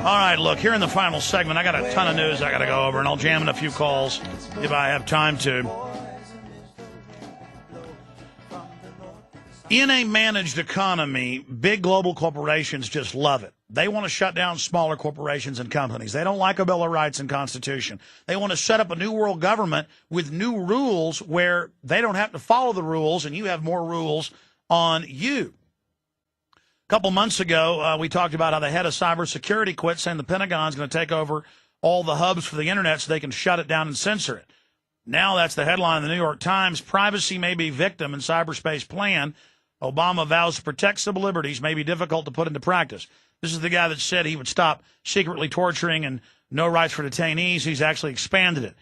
All right, look, here in the final segment, I got a ton of news I got to go over, and I'll jam in a few calls if I have time to. In a managed economy, big global corporations just love it. They want to shut down smaller corporations and companies. They don't like a Bill of Rights and Constitution. They want to set up a new world government with new rules where they don't have to follow the rules and you have more rules on you. A couple months ago, we talked about how the head of cybersecurity quit, saying the Pentagon's going to take over all the hubs for the internet so they can shut it down and censor it. Now that's the headline in the New York Times. Privacy may be victim in cyberspace plan. Obama vows to protect civil liberties may be difficult to put into practice. This is the guy that said he would stop secretly torturing and no rights for detainees. He's actually expanded it.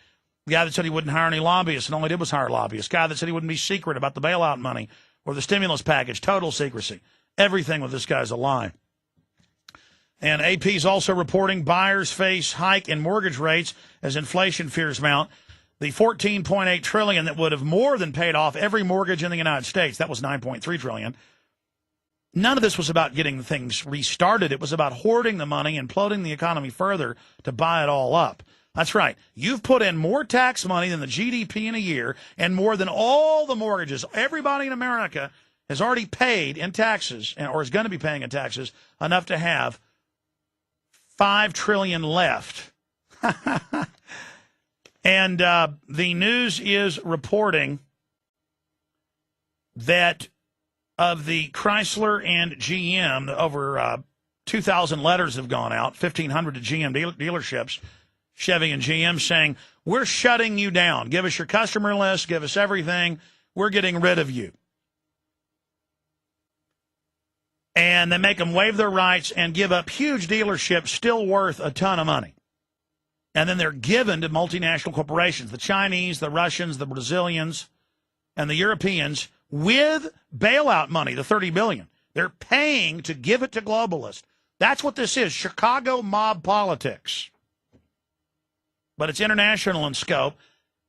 The guy that said he wouldn't hire any lobbyists and all he did was hire lobbyists. Guy that said he wouldn't be secret about the bailout money or the stimulus package. Total secrecy. Everything with this guy's a lie. And AP's also reporting buyers face hike in mortgage rates as inflation fears mount. The $14.8 trillion that would have more than paid off every mortgage in the United States, that was $9.3 trillion. None of this was about getting things restarted. It was about hoarding the money and imploding the economy further to buy it all up. That's right. You've put in more tax money than the GDP in a year and more than all the mortgages. Everybody in America has already paid in taxes, or is going to be paying in taxes, enough to have $5 trillion left. And the news is reporting that of the Chrysler and GM, over 2,000 letters have gone out, 1,500 to GM dealerships, Chevy and GM, saying, we're shutting you down. Give us your customer list. Give us everything. We're getting rid of you. And they make them waive their rights and give up huge dealerships still worth a ton of money. And then they're given to multinational corporations, the Chinese, the Russians, the Brazilians, and the Europeans, with bailout money, the $30 billion. They're paying to give it to globalists. That's what this is, Chicago mob politics. But it's international in scope,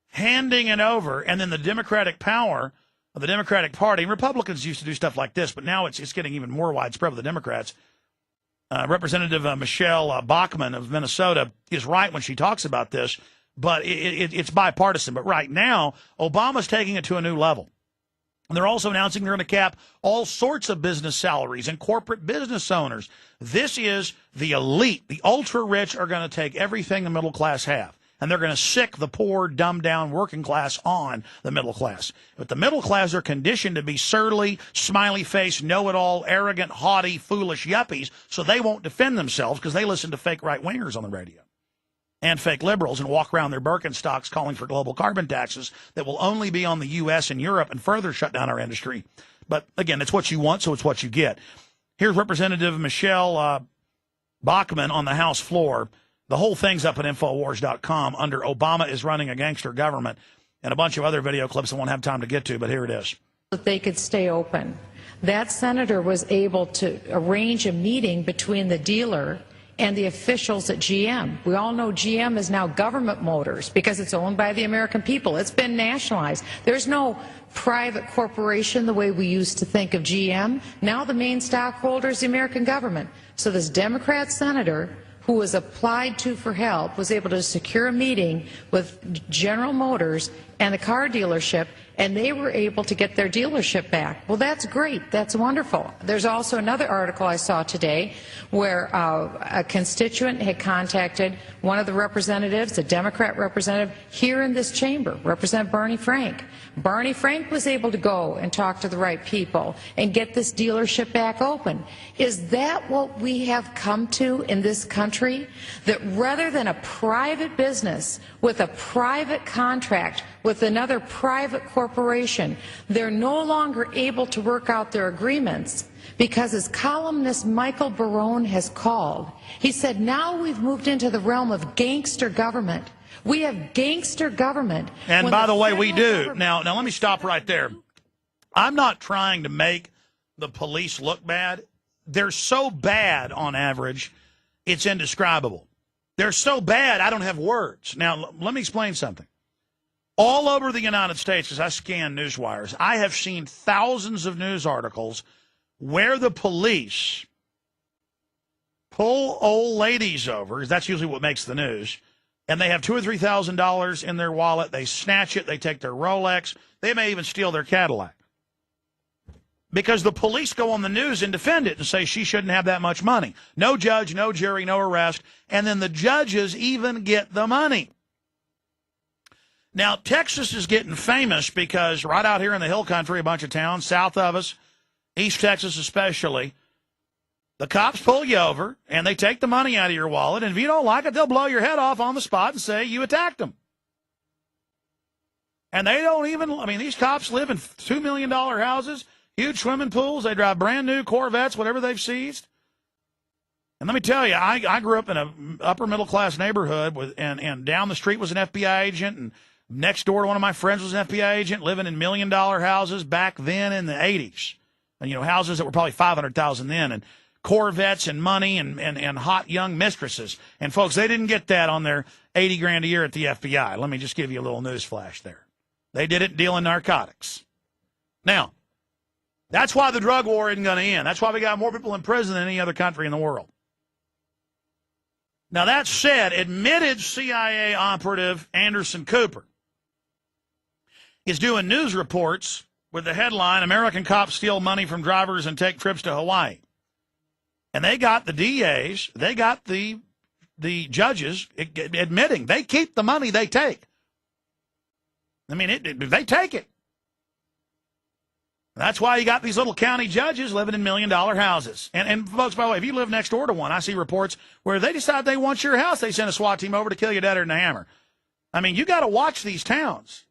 handing it over, and then the democratic power of the Democratic Party. And Republicans used to do stuff like this, but now it's getting even more widespread with the Democrats. Representative Michelle Bachmann of Minnesota is right when she talks about this, but it's bipartisan. But right now, Obama's taking it to a new level. And they're also announcing they're going to cap all sorts of business salaries and corporate business owners. This is the elite. The ultra-rich are going to take everything the middle class have. And they're going to sick the poor, dumbed-down working class on the middle class. But the middle class are conditioned to be surly, smiley-faced, know-it-all, arrogant, haughty, foolish yuppies, so they won't defend themselves because they listen to fake right-wingers on the radio and fake liberals and walk around their Birkenstocks calling for global carbon taxes that will only be on the U.S. and Europe and further shut down our industry. But, again, it's what you want, so it's what you get. Here's Representative Michelle Bachmann on the House floor. The whole thing's up at Infowars.com under Obama is running a gangster government and a bunch of other video clips I won't have time to get to, but here it is. That they could stay open. That senator was able to arrange a meeting between the dealer and the officials at GM. We all know GM is now government motors because it's owned by the American people. It's been nationalized. There's no private corporation the way we used to think of GM. Now the main stockholder is the American government. So this Democrat senator who was applied to for help was able to secure a meeting with General Motors and the car dealership, and they were able to get their dealership back. Well, that's great. That's wonderful. There's also another article I saw today where a constituent had contacted one of the representatives, a Democrat representative, here in this chamber, Representative Barney Frank. Barney Frank was able to go and talk to the right people and get this dealership back open. Is that what we have come to in this country? That rather than a private business with a private contract with another private corporation, they're no longer able to work out their agreements because, as columnist Michael Barone has called, he said, now we've moved into the realm of gangster government. We have gangster government. And by the way, we do. Now let me stop right there. I'm not trying to make the police look bad. They're so bad on average, it's indescribable. They're so bad, I don't have words. Now, let me explain something. All over the United States, as I scan news wires, I have seen thousands of news articles where the police pull old ladies over, because that's usually what makes the news, and they have $2,000 or $3,000 in their wallet. They snatch it. They take their Rolex. They may even steal their Cadillac. Because the police go on the news and defend it and say she shouldn't have that much money. No judge, no jury, no arrest. And then the judges even get the money. Now, Texas is getting famous because right out here in the hill country, a bunch of towns south of us, East Texas especially, the cops pull you over and they take the money out of your wallet. And if you don't like it, they'll blow your head off on the spot and say you attacked them. And they don't even, I mean, these cops live in $2 million houses, huge swimming pools. They drive brand new Corvettes, whatever they've seized. And let me tell you, I grew up in an upper middle class neighborhood and down the street was an FBI agent, and next door to one of my friends was an FBI agent living in $1 million houses back then in the 80s. And, you know, houses that were probably $500,000 then, and Corvettes and money and hot young mistresses. And folks, they didn't get that on their $80,000 a year at the FBI. Let me just give you a little news flash there. They did it dealing narcotics. Now, that's why the drug war isn't going to end. That's why we got more people in prison than any other country in the world. Now, that said, admitted CIA operative Anderson Cooper is doing news reports with the headline, American Cops Steal Money from Drivers and Take Trips to Hawaii. And they got the DAs, they got the judges admitting they keep the money they take. I mean, they take it. That's why you got these little county judges living in $1 million houses. And folks, by the way, if you live next door to one, I see reports where they decide they want your house. They send a SWAT team over to kill you deader than a hammer. I mean, you got to watch these towns.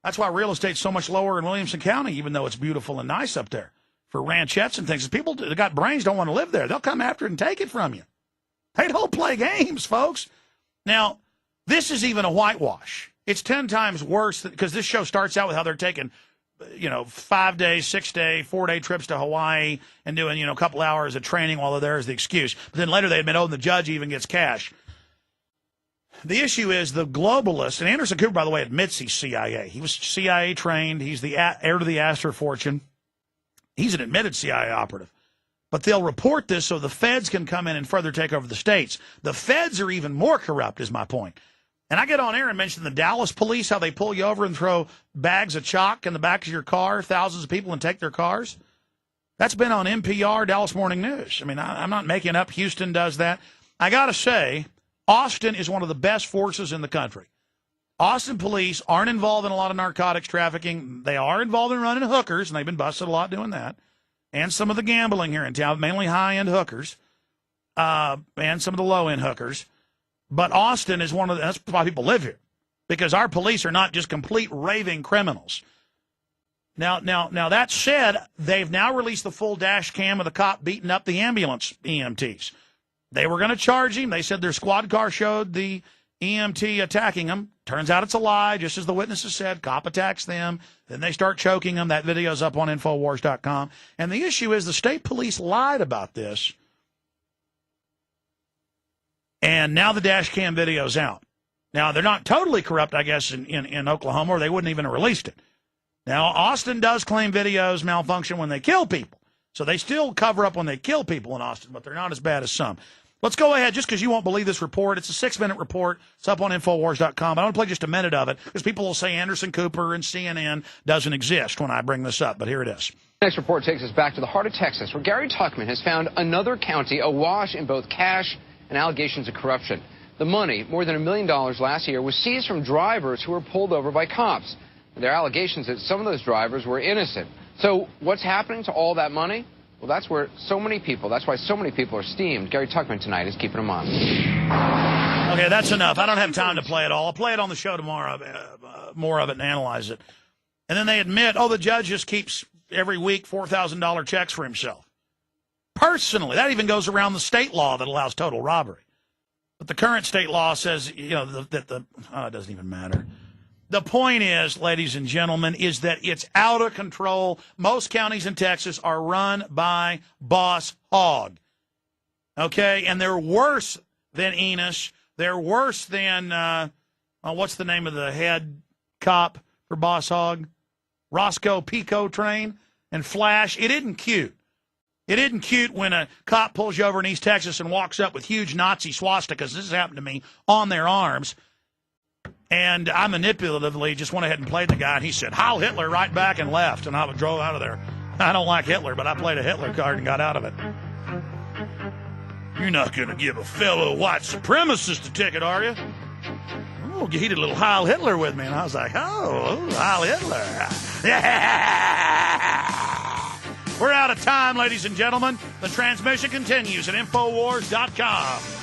That's why real estate's so much lower in Williamson County, even though it's beautiful and nice up there for ranchettes and things. People that got brains don't want to live there. They'll come after it and take it from you. They don't play games, folks. Now, this is even a whitewash. It's 10 times worse because this show starts out with how they're taking 5 day, 6 day, 4 day trips to Hawaii and doing, a couple hours of training while they're there as the excuse. But then later they admit, and the judge even gets cash. The issue is the globalist, and Anderson Cooper, by the way, admits he's CIA. He was CIA trained. He's the heir to the Astor fortune. He's an admitted CIA operative. But they'll report this so the feds can come in and further take over the states. The feds are even more corrupt, is my point. And I get on air and mention the Dallas police, how they pull you over and throw bags of chalk in the back of your car, thousands of people, and take their cars. That's been on NPR, Dallas Morning News. I mean, I'm not making up. Houston does that. I got to say, Austin is one of the best forces in the country. Austin police aren't involved in a lot of narcotics trafficking. They are involved in running hookers, and they've been busted a lot doing that. And some of the gambling here in town, mainly high-end hookers, and some of the low-end hookers. But Austin is that's why people live here, because our police are not just complete raving criminals. Now that said, they've now released the full dash cam of the cop beating up the ambulance EMTs. They were going to charge him. They said their squad car showed the EMT attacking him. Turns out it's a lie, just as the witnesses said. Cop attacks them. Then they start choking them. That video's up on Infowars.com. And the issue is the state police lied about this. And now the dash cam video's out. Now, they're not totally corrupt, I guess, in Oklahoma, or they wouldn't even have released it. Now, Austin does claim videos malfunction when they kill people. So they still cover up when they kill people in Austin, but they're not as bad as some. Let's go ahead, just because you won't believe this report. It's a 6-minute report. It's up on Infowars.com. I want to play just a minute of it, because people will say Anderson Cooper and CNN doesn't exist when I bring this up, but here it is. Next report takes us back to the heart of Texas, where Gary Tuckman has found another county awash in both cash and allegations of corruption. The money, more than $1 million last year, was seized from drivers who were pulled over by cops. There are allegations that some of those drivers were innocent. So what's happening to all that money? Well, that's why so many people are steamed. Gary Tuckman tonight is keeping them on. Okay, that's enough. I don't have time to play it all. I'll play it on the show tomorrow, more of it, and analyze it. And then they admit, the judge just keeps every week $4,000 checks for himself. Personally, that even goes around the state law that allows total robbery. But the current state law says, it doesn't even matter. The point is, ladies and gentlemen, is that it's out of control. Most counties in Texas are run by Boss Hogg. Okay? And they're worse than Enos. They're worse than, what's the name of the head cop for Boss Hogg? Roscoe Pico Train and Flash. It isn't cute. It isn't cute when a cop pulls you over in East Texas and walks up with huge Nazi swastikas. This has happened to me on their arms. And I manipulatively just went ahead and played the guy, and he said, Heil Hitler, right back and left. And I drove out of there. I don't like Hitler, but I played a Hitler card and got out of it. You're not going to give a fellow white supremacist a ticket, are you? Oh, he did a little Heil Hitler with me. And I was like, oh, Heil Hitler. Yeah. We're out of time, ladies and gentlemen. The transmission continues at Infowars.com.